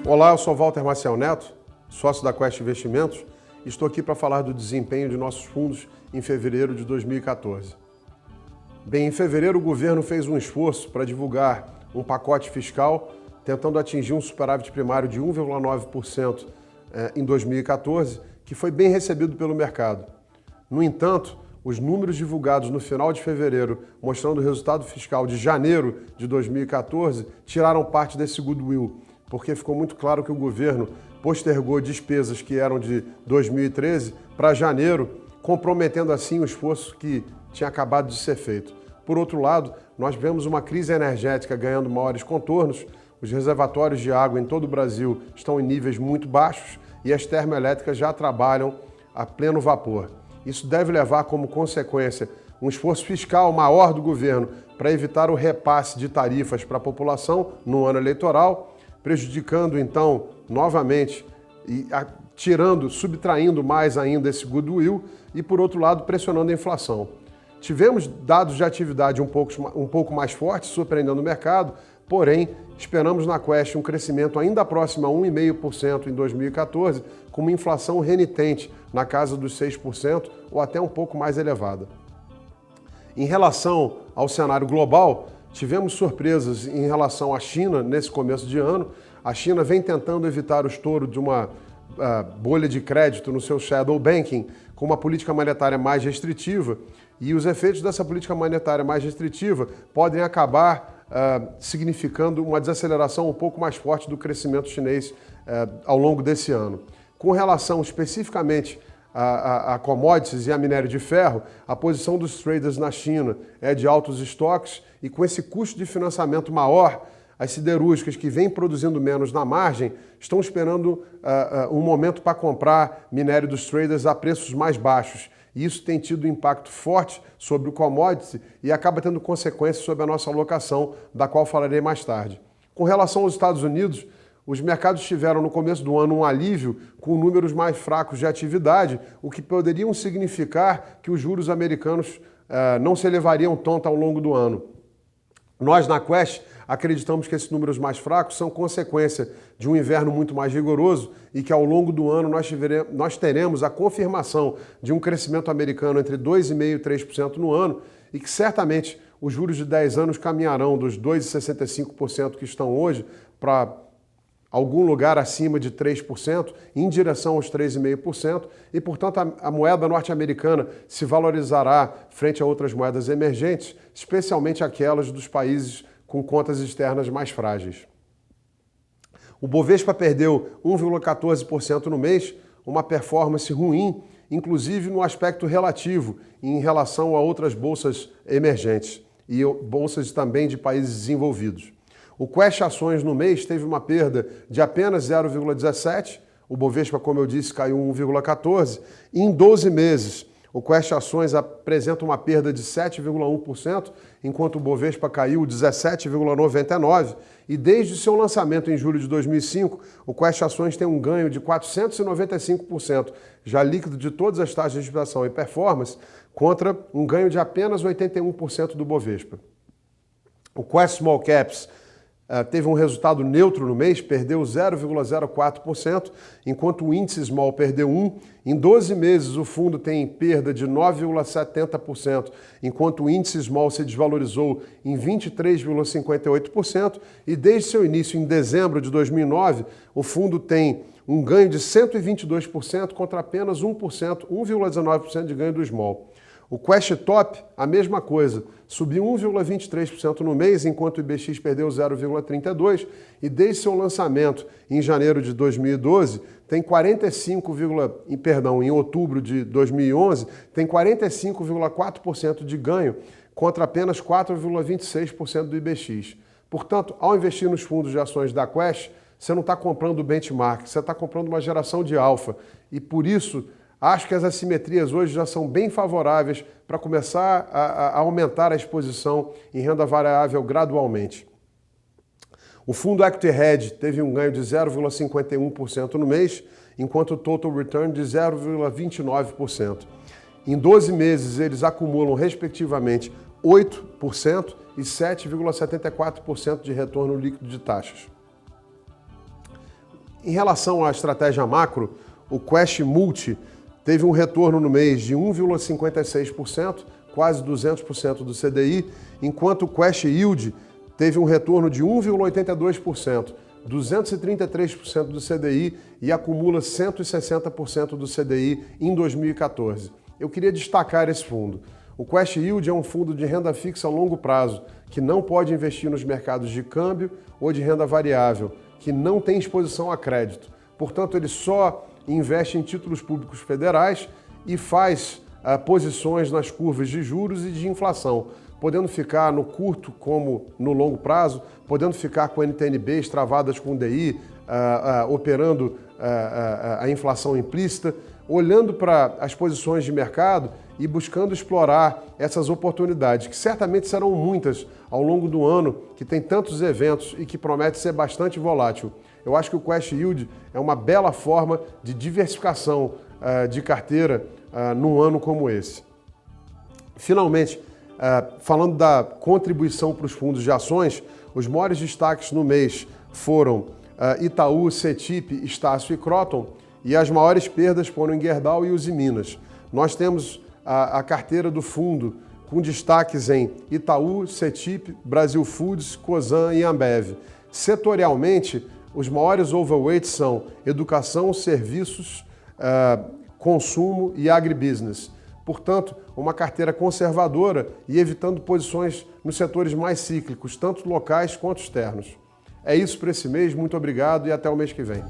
Olá, eu sou Walter Maciel Neto, sócio da Quest Investimentos, e estou aqui para falar do desempenho de nossos fundos em fevereiro de 2014. Bem, em fevereiro o governo fez um esforço para divulgar um pacote fiscal tentando atingir um superávit primário de 1,9% em 2014, que foi bem recebido pelo mercado. No entanto, os números divulgados no final de fevereiro, mostrando o resultado fiscal de janeiro de 2014, tiraram parte desse goodwill, porque ficou muito claro que o governo postergou despesas que eram de 2013 para janeiro, comprometendo assim o esforço que tinha acabado de ser feito. Por outro lado, nós vemos uma crise energética ganhando maiores contornos, os reservatórios de água em todo o Brasil estão em níveis muito baixos e as termoelétricas já trabalham a pleno vapor. Isso deve levar como consequência um esforço fiscal maior do governo para evitar o repasse de tarifas para a população no ano eleitoral, prejudicando então novamente e subtraindo mais ainda esse goodwill e, por outro lado, pressionando a inflação. Tivemos dados de atividade um pouco mais fortes, surpreendendo o mercado, porém, esperamos na Quest um crescimento ainda próximo a 1,5% em 2014, com uma inflação renitente na casa dos 6% ou até um pouco mais elevada. Em relação ao cenário global, tivemos surpresas em relação à China nesse começo de ano. A China vem tentando evitar o estouro de uma bolha de crédito no seu shadow banking com uma política monetária mais restritiva, e os efeitos dessa política monetária mais restritiva podem acabar significando uma desaceleração um pouco mais forte do crescimento chinês ao longo desse ano. Com relação especificamente a commodities e a minério de ferro, a posição dos traders na China é de altos estoques e com esse custo de financiamento maior, as siderúrgicas que vêm produzindo menos na margem estão esperando um momento para comprar minério dos traders a preços mais baixos. E isso tem tido um impacto forte sobre o commodity e acaba tendo consequências sobre a nossa alocação, da qual falarei mais tarde. Com relação aos Estados Unidos, os mercados tiveram no começo do ano um alívio com números mais fracos de atividade, o que poderiam significar que os juros americanos não se elevariam tanto ao longo do ano. Nós, na Quest, acreditamos que esses números mais fracos são consequência de um inverno muito mais rigoroso e que ao longo do ano nós teremos a confirmação de um crescimento americano entre 2,5% e 3% no ano e que certamente os juros de 10 anos caminharão dos 2,65% que estão hoje para algum lugar acima de 3%, em direção aos 3,5%, e, portanto, a moeda norte-americana se valorizará frente a outras moedas emergentes, especialmente aquelas dos países com contas externas mais frágeis. O Bovespa perdeu 1,14% no mês, uma performance ruim, inclusive no aspecto relativo, em relação a outras bolsas emergentes e bolsas também de países desenvolvidos. O Quest Ações no mês teve uma perda de apenas 0,17%, o Bovespa, como eu disse, caiu 1,14%, e em 12 meses o Quest Ações apresenta uma perda de 7,1%, enquanto o Bovespa caiu 17,99%, e desde seu lançamento em julho de 2005, o Quest Ações tem um ganho de 495%, já líquido de todas as taxas de inflação e performance, contra um ganho de apenas 81% do Bovespa. O Quest Small Caps teve um resultado neutro no mês, perdeu 0,04%, enquanto o índice Small perdeu 1%. Em 12 meses, o fundo tem perda de 9,70%, enquanto o índice Small se desvalorizou em 23,58%. E desde seu início, em dezembro de 2009, o fundo tem um ganho de 122% contra apenas 1,19% de ganho do Small. O Quest Top, a mesma coisa, subiu 1,23% no mês, enquanto o IBX perdeu 0,32%, e desde seu lançamento em janeiro de 2012, tem em outubro de 2011, tem 45,4% de ganho, contra apenas 4,26% do IBX. Portanto, ao investir nos fundos de ações da Quest, você não está comprando o benchmark, você está comprando uma geração de alfa, e por isso acho que as assimetrias hoje já são bem favoráveis para começar a aumentar a exposição em renda variável gradualmente. O fundo Equity Hedge teve um ganho de 0,51% no mês, enquanto o Total Return de 0,29%. Em 12 meses, eles acumulam, respectivamente, 8% e 7,74% de retorno líquido de taxas. Em relação à estratégia macro, o Quest Multi teve um retorno no mês de 1,56%, quase 200% do CDI, enquanto o Quest Yield teve um retorno de 1,82%, 233% do CDI e acumula 160% do CDI em 2014. Eu queria destacar esse fundo. O Quest Yield é um fundo de renda fixa a longo prazo, que não pode investir nos mercados de câmbio ou de renda variável, que não tem exposição a crédito. Portanto, ele só investe em títulos públicos federais e faz posições nas curvas de juros e de inflação, podendo ficar no curto como no longo prazo, podendo ficar com NTNBs travadas com DI, operando a inflação implícita, olhando para as posições de mercado e buscando explorar essas oportunidades, que certamente serão muitas ao longo do ano, que tem tantos eventos e que promete ser bastante volátil. Eu acho que o Quest Yield é uma bela forma de diversificação de carteira num ano como esse. Finalmente, falando da contribuição para os fundos de ações, os maiores destaques no mês foram Itaú, CETIP, Estácio e Croton, e as maiores perdas foram em Gerdau e Usiminas. Nós temos a carteira do fundo com destaques em Itaú, CETIP, Brasil Foods, Cosan e Ambev. Setorialmente, os maiores overweights são educação, serviços, consumo e agribusiness. Portanto, uma carteira conservadora e evitando posições nos setores mais cíclicos, tanto locais quanto externos. É isso para esse mês, muito obrigado e até o mês que vem.